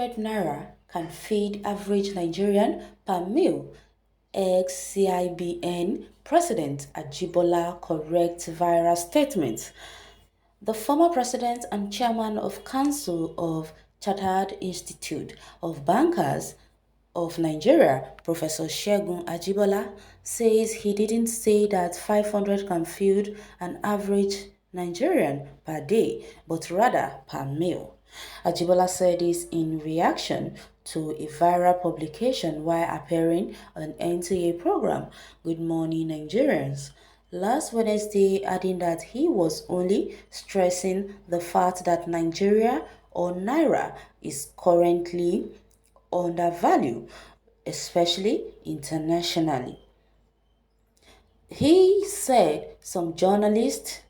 500 naira can feed average Nigerian per meal, ex-CIBN President Ajibola corrects viral statement. The former president and chairman of Council of Chartered Institute of Bankers of Nigeria, Professor Segun Ajibola, says he didn't say that 500 can feed an average Nigerian per day, but rather per meal. Ajibola said this in reaction to a viral publication while appearing on NTA program, Good Morning Nigerians, last Wednesday, adding that he was only stressing the fact that Nigeria or Naira is currently undervalued, especially internationally. He said some journalists,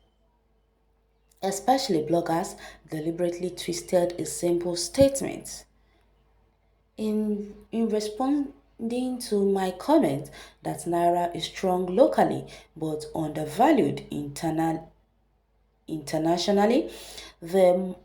especially bloggers, deliberately twisted a simple statement. In responding to my comment that Naira is strong locally but undervalued internationally, the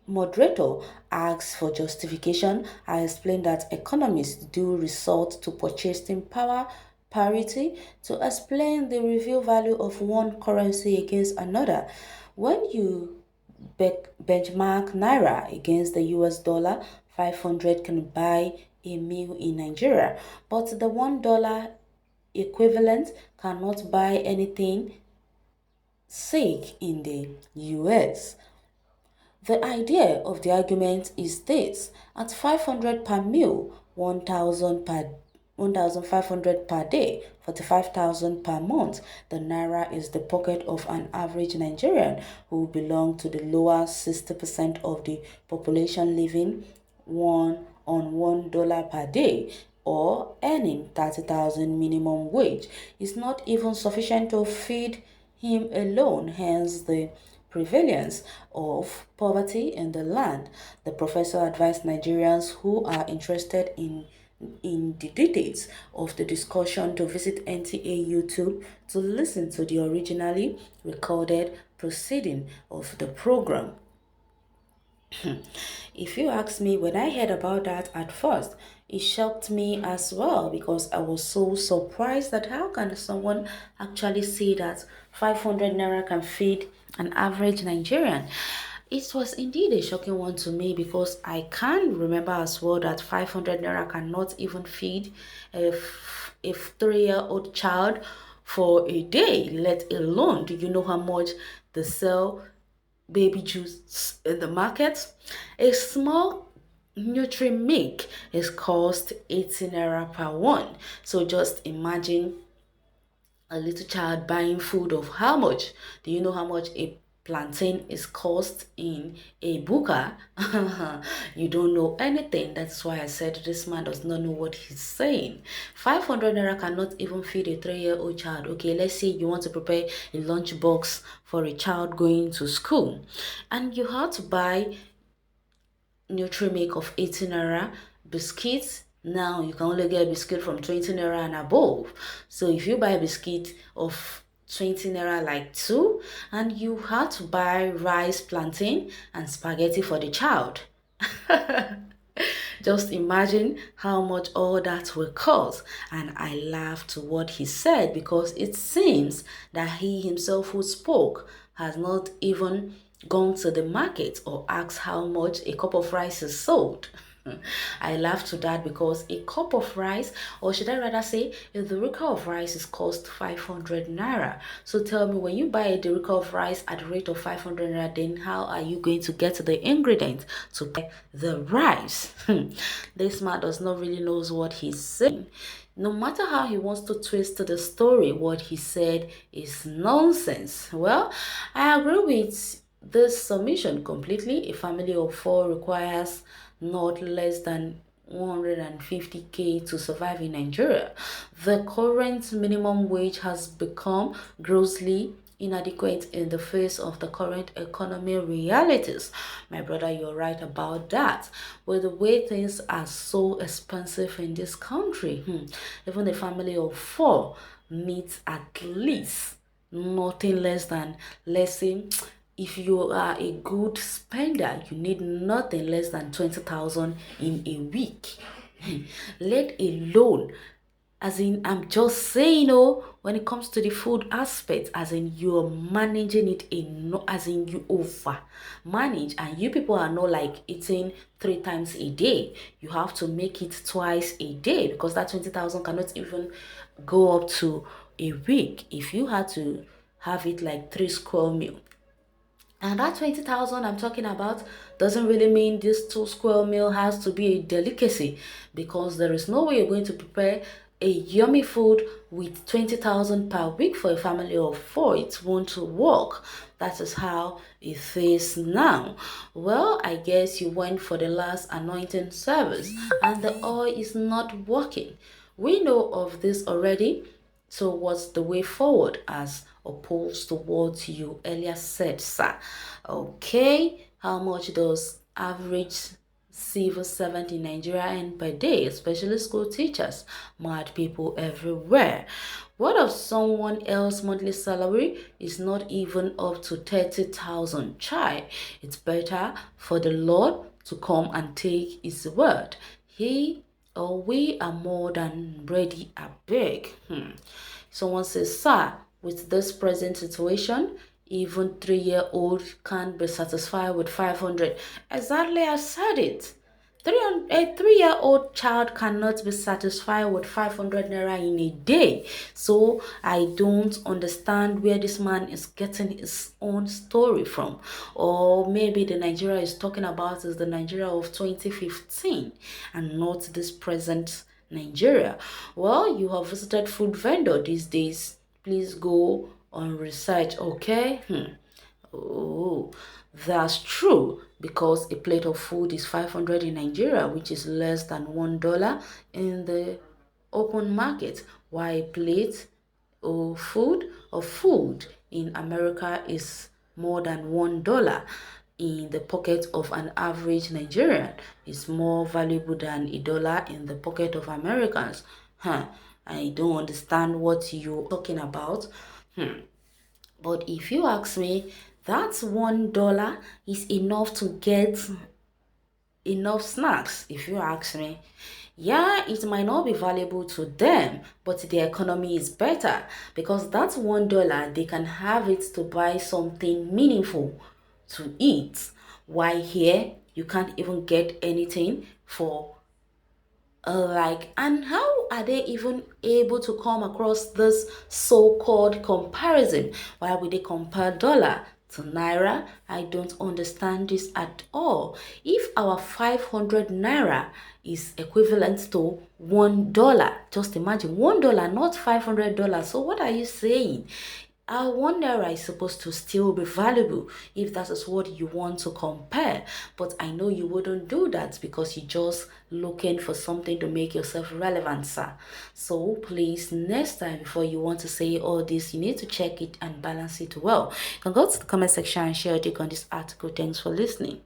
moderator asks for justification. I explained that economists do resort to purchasing power parity to explain the real value of one currency against another. When you benchmark Naira against the US dollar, 500 can buy a meal in Nigeria, but the $1 equivalent cannot buy anything sake in the US. The idea of the argument is this: at 500 per meal, 1,500 per day, 45,000 per month, the naira is the pocket of an average Nigerian who belong to the lower 60% of the population living on $1 per day or earning 30,000 minimum wage. Is not even sufficient to feed him alone, hence the prevalence of poverty in the land. The professor advised Nigerians who are interested in the details of the discussion to visit NTA YouTube to listen to the originally recorded proceeding of the program. If you ask me, when I heard about that at first, it shocked me as well because I was so surprised that how can someone actually say that 500 naira can feed an average Nigerian? It was indeed a shocking one to me because I can remember as well that 500 naira cannot even feed a 3-year-old child for a day, let alone do you know how much they sell baby juice in the market? A small Nutri-Milk is cost 18 naira per one. So just imagine a little child buying food of how much? Do you know how much a plantain is cost in a buka? You don't know anything. That's why I said this man does not know what he's saying. 500 naira cannot even feed a 3-year-old child. Okay, let's say you want to prepare a lunch box for a child going to school and you have to buy Nutri-Milk of 18 naira, biscuits. Now you can only get a biscuit from 20 naira and above. So if you buy a biscuit of 20 naira like two, and you had to buy rice, plantain, and spaghetti for the child. Just imagine how much all that will cost. And I laughed to what he said because it seems that he himself who spoke has not even gone to the market or asked how much a cup of rice is sold. I laugh to that because a cup of rice, or should I rather say, a derica of rice is cost 500 naira. So tell me, when you buy a derica of rice at the rate of 500 naira, then how are you going to get the ingredients to buy the rice? This man does not really knows what he's saying. No matter how he wants to twist the story, what he said is nonsense. Well, I agree with this submission completely. A family of 4 requires not less than 150k to survive in Nigeria. The current minimum wage has become grossly inadequate in the face of the current economy realities. My brother, you're right about that. With the way things are so expensive in this country, even a family of 4 needs at least nothing less than, let's say, if you are a good spender, you need nothing less than 20,000 in a week. Let alone, as in, I'm just saying, oh, when it comes to the food aspect, as in, you're managing it as in, you over manage, and you people are not like eating 3 times a day. You have to make it twice a day, because that 20,000 cannot even go up to a week if you had to have it like 3 square meal. And that 20,000 I'm talking about doesn't really mean this 2 square meal has to be a delicacy, because there is no way you're going to prepare a yummy food with 20,000 per week for a family of four. It won't work. That is how it is now. Well, I guess you went for the last anointing service and the oil is not working. We know of this already. So what's the way forward as opposed to what you earlier said, sir? Okay, how much does average civil servant in Nigeria earn per day, especially school teachers, mad people everywhere? What if someone else's monthly salary is not even up to 30,000? Chai, it's better for the Lord to come and take his word. He or we are more than ready, I beg. Someone says, sir, with this present situation, even 3-year-old can't be satisfied with 500. Exactly, I said it. A 3-year-old child cannot be satisfied with 500 naira in a day. So I don't understand where this man is getting his own story from. Or maybe the Nigeria is talking about is the Nigeria of 2015 and not this present Nigeria. Well, you have visited food vendor these days. Please go on research, okay? Oh, that's true, because a plate of food is 500 in Nigeria, which is less than $1 in the open market, while a plate of food in America is more than $1 in the pocket of an average Nigerian. Is more valuable than $1 in the pocket of Americans. I don't understand what you're talking about. But if you ask me, that $1 is enough to get enough snacks. If you ask me, yeah, it might not be valuable to them, but the economy is better, because that $1 they can have it to buy something meaningful to eat. Why here you can't even get anything for and how are they even able to come across this so-called comparison? Why would they compare dollar to naira? I don't understand this at all. If our 500 naira is equivalent to $1, just imagine $1, not $500. So what are you saying? I wonder, I supposed to still be valuable if that is what you want to compare. But I know you wouldn't do that, because you're just looking for something to make yourself relevant, sir. So please, next time before you want to say all this, you need to check it and balance it well. You can go to the comment section and share your take on this article. Thanks for listening.